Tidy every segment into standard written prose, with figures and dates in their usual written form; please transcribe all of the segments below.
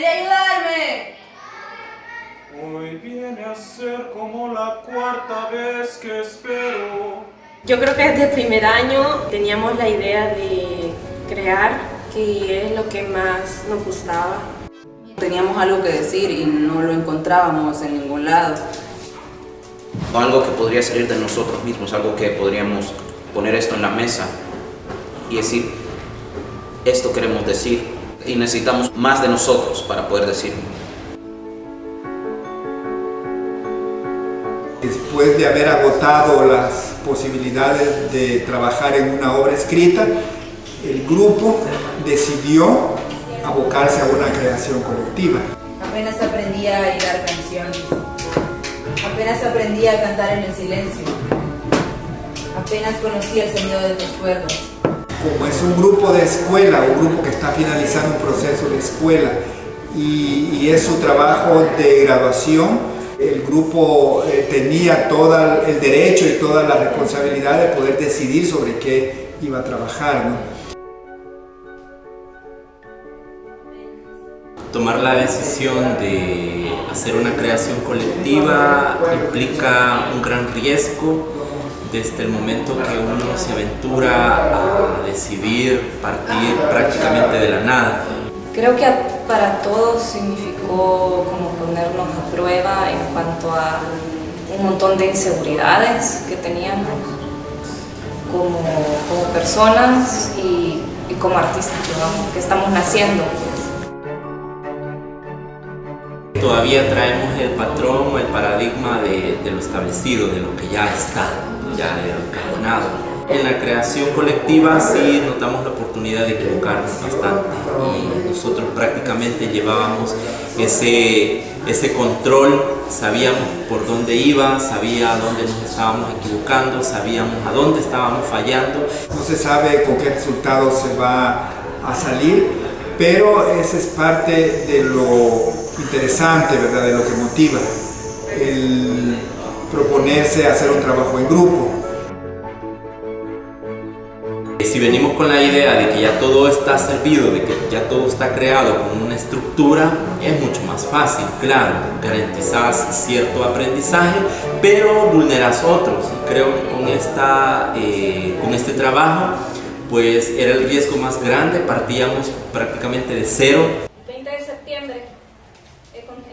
quiere ayudarme. Hoy viene a ser como la cuarta vez que espero. Yo creo que desde el primer año teníamos la idea de crear, que es lo que más nos gustaba. Teníamos algo que decir y no lo encontrábamos en ningún lado. O algo que podría salir de nosotros mismos, algo que podríamos poner esto en la mesa y decir, esto queremos decir y necesitamos más de nosotros para poder decirlo. Después de haber agotado las posibilidades de trabajar en una obra escrita, el grupo decidió abocarse a una creación colectiva. Apenas aprendía a hilar canciones, apenas aprendía a cantar en el silencio, apenas conocía el sonido de tus cuerdas. Como es un grupo de escuela, un grupo que está finalizando un proceso de escuela y es su trabajo de graduación, el grupo tenía todo el derecho y toda la responsabilidad de poder decidir sobre qué iba a trabajar, ¿no? Tomar la decisión de hacer una creación colectiva implica un gran riesgo desde el momento que uno se aventura a decidir partir prácticamente de la nada. Creo que para todos significó como ponernos a prueba en cuanto a un montón de inseguridades que teníamos como personas y como artistas que estamos naciendo. Todavía traemos el patrón o el paradigma de lo establecido, de lo que ya está, ya de lo encajonado. En la creación colectiva sí notamos la oportunidad de equivocarnos bastante y nosotros prácticamente llevábamos ese control, sabíamos por dónde iba, sabía a dónde nos estábamos equivocando, sabíamos a dónde estábamos fallando. No se sabe con qué resultado se va a salir, pero esa es parte de lo interesante, ¿verdad? De lo que motiva el proponerse hacer un trabajo en grupo. Si venimos con la idea de que ya todo está servido, de que ya todo está creado con una estructura, es mucho más fácil, claro, garantizas cierto aprendizaje, pero vulneras otros. Creo que con este trabajo, pues era el riesgo más grande, partíamos prácticamente de cero. El 20 de septiembre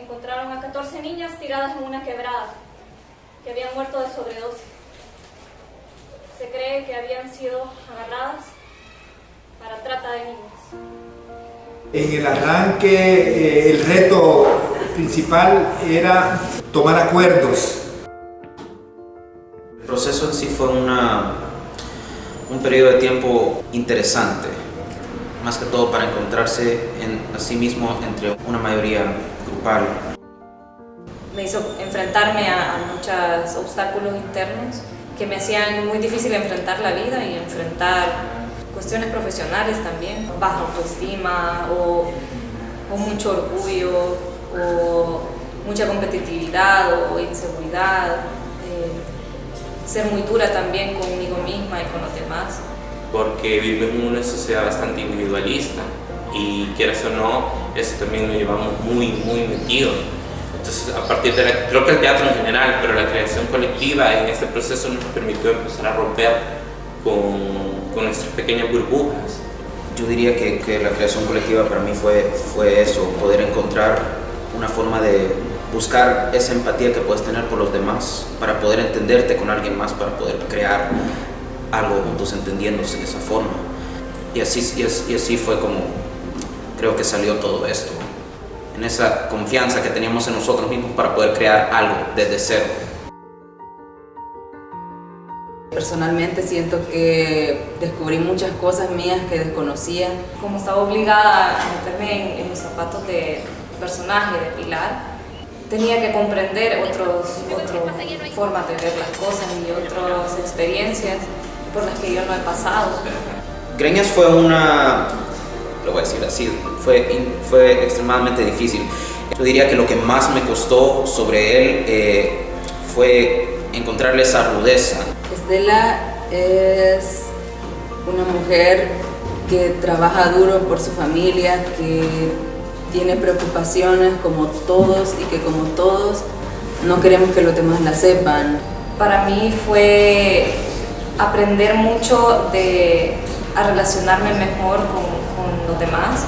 encontraron a 14 niñas tiradas en una quebrada, que habían muerto de sobredosis. Se cree que habían sido agarradas para trata de niñas. En el arranque, el reto principal era tomar acuerdos. El proceso en sí fue un periodo de tiempo interesante, más que todo para encontrarse a sí mismo entre una mayoría grupal. Me hizo enfrentarme a muchos obstáculos internos que me hacían muy difícil enfrentar la vida y enfrentar cuestiones profesionales también, baja autoestima o mucho orgullo o mucha competitividad o inseguridad, ser muy dura también conmigo misma y con los demás. Porque vivimos en una sociedad bastante individualista y quieras o no, eso también lo llevamos muy metido. Entonces, a partir de creo que el teatro en general, pero la creación colectiva en este proceso nos permitió empezar a romper con nuestras pequeñas burbujas. Yo diría que la creación colectiva para mí fue eso, poder encontrar una forma de buscar esa empatía que puedes tener por los demás, para poder entenderte con alguien más, para poder crear algo juntos entendiéndose de esa forma. Y así fue como creo que salió todo esto. En esa confianza que teníamos en nosotros mismos para poder crear algo desde cero. Personalmente siento que descubrí muchas cosas mías que desconocía. Como estaba obligada a meterme en los zapatos de personaje, de Pilar, tenía que comprender otras formas de ver las cosas y otras experiencias por las que yo no he pasado. Greñas fue lo voy a decir así, fue extremadamente difícil. Yo diría que lo que más me costó sobre él fue encontrarle esa rudeza. Estela es una mujer que trabaja duro por su familia, que tiene preocupaciones como todos y que como todos no queremos que los demás la sepan. Para mí fue aprender mucho a relacionarme mejor con los demás.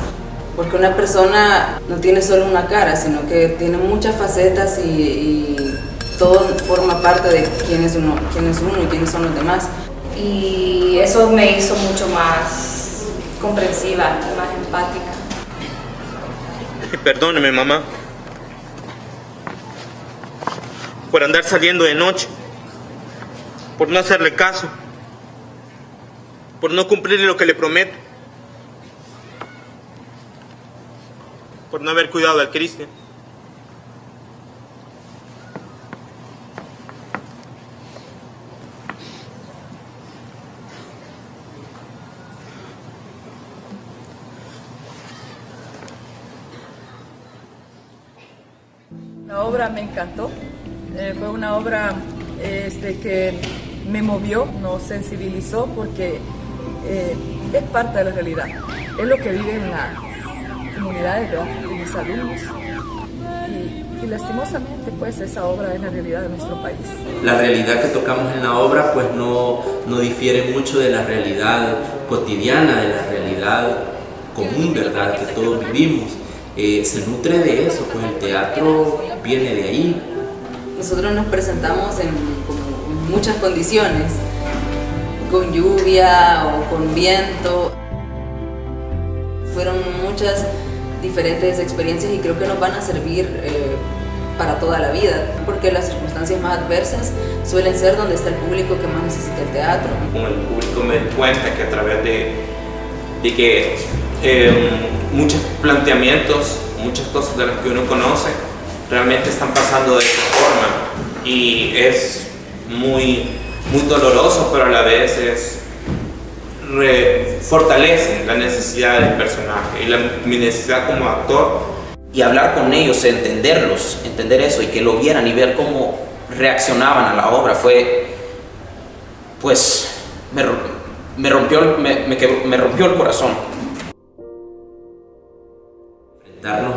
Porque una persona no tiene solo una cara, sino que tiene muchas facetas y todo forma parte de quién es uno y quiénes son los demás. Y eso me hizo mucho más comprensiva y más empática. Perdóneme, mamá, por andar saliendo de noche, por no hacerle caso, por no cumplirle lo que le prometo, por no haber cuidado al Cristian. La obra me encantó, fue una obra que me movió, nos sensibilizó porque es parte de la realidad, es lo que viven las comunidades de mis alumnos y lastimosamente pues esa obra es la realidad de nuestro país. La realidad que tocamos en la obra pues no difiere mucho de la realidad cotidiana, de la realidad común, ¿verdad?, que todos vivimos. Se nutre de eso, pues el teatro viene de ahí. Nosotros nos presentamos en muchas condiciones, con lluvia o con viento. Fueron muchas diferentes experiencias y creo que nos van a servir para toda la vida, porque las circunstancias más adversas suelen ser donde está el público que más necesita el teatro. Con el público me di cuenta que a través de que muchos planteamientos, muchas cosas de las que uno conoce, realmente están pasando de esta forma y es muy doloroso, pero a la vez fortalece la necesidad del personaje y mi necesidad como actor. Y hablar con ellos, entender eso y que lo vieran y ver cómo reaccionaban a la obra pues me rompió el corazón. Enfrentarnos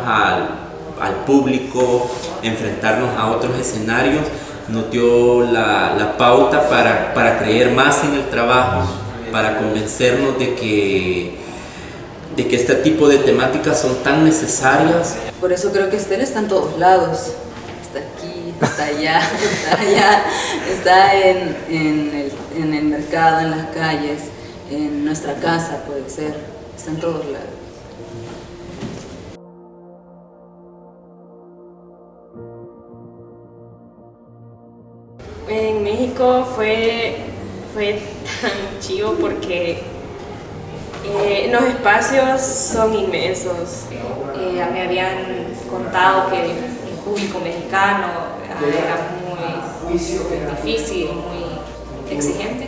al público, enfrentarnos a otros escenarios, nos dio la pauta para creer más en el trabajo, para convencernos de que este tipo de temáticas son tan necesarias. Por eso creo que Esther está en todos lados. Está aquí, está allá, está allá, está en el mercado, en las calles, en nuestra casa puede ser, está en todos lados. En México fue tan chivo porque los espacios son inmensos. Me habían contado que el público mexicano era muy difícil, muy exigente.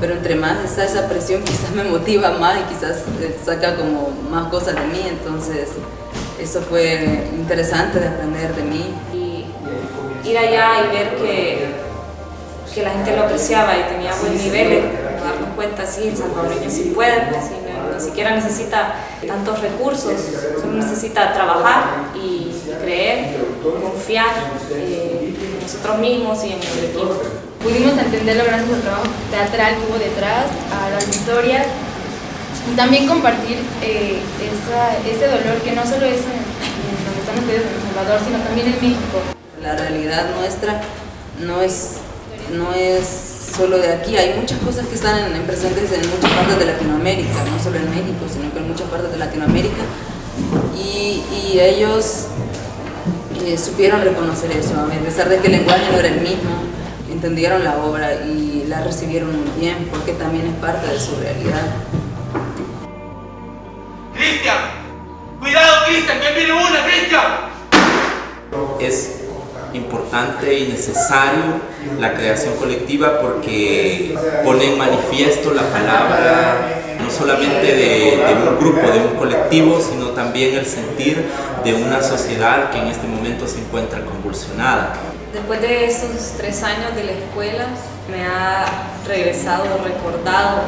Pero entre más está esa presión, quizás me motiva más y quizás saca como más cosas de mí, entonces eso fue interesante de aprender de mí. Y ir allá y ver que la gente lo apreciaba y tenía buen nivel, darnos cuenta, sí, el salvadoreño sí puede, pues, ni siquiera necesita tantos recursos, solo necesita trabajar y creer, confiar en nosotros mismos y en el equipo. Pudimos entenderlo gracias al trabajo teatral que hubo detrás, a las historias, y también compartir ese dolor que no solo es donde están ustedes en El Salvador, sino también en México. La realidad nuestra no es solo de aquí, hay muchas cosas que están presentes en muchas partes de Latinoamérica, no solo en México, sino que en muchas partes de Latinoamérica, y ellos supieron reconocer eso, a pesar de que el lenguaje no era el mismo, entendieron la obra y la recibieron muy bien, porque también es parte de su realidad. ¡Cristian! ¡Cuidado, Cristian! ¡Que viene una, Cristian! Es importante y necesario la creación colectiva porque pone en manifiesto la palabra no solamente de un grupo, de un colectivo, sino también el sentir de una sociedad que en este momento se encuentra convulsionada. Después de esos 3 años de la escuela, me ha regresado, recordado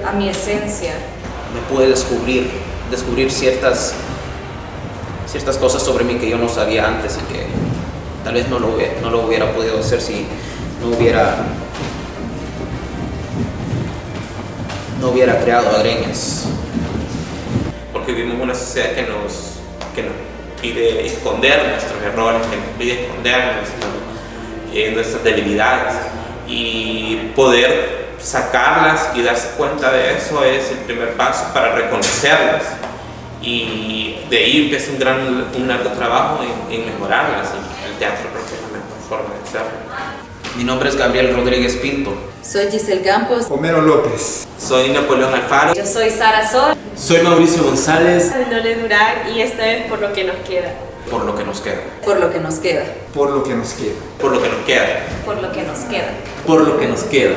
a mi esencia. Me pude descubrir ciertas ciertas cosas sobre mí que yo no sabía antes y que tal vez no lo hubiera podido hacer si no hubiera creado Agreñas. Porque vivimos una sociedad que nos pide esconder nuestros errores, que nos pide esconder nuestras debilidades, y poder sacarlas y darse cuenta de eso es el primer paso para reconocerlas, y de ahí empieza un largo trabajo en mejorarlas, y el teatro creo que es la mejor forma de hacerlo. Mi nombre es Gabriel Rodríguez Pinto. Soy Giselle Campos. Homero López. Soy Napoleón Alfaro. Yo soy Sara Sol. Soy Mauricio González. Nole Durán, y esta es Por lo que nos queda. Por lo que nos queda. Por lo que nos queda. Por lo que nos queda. Por lo que nos queda. Por lo que nos queda. Por lo que nos queda.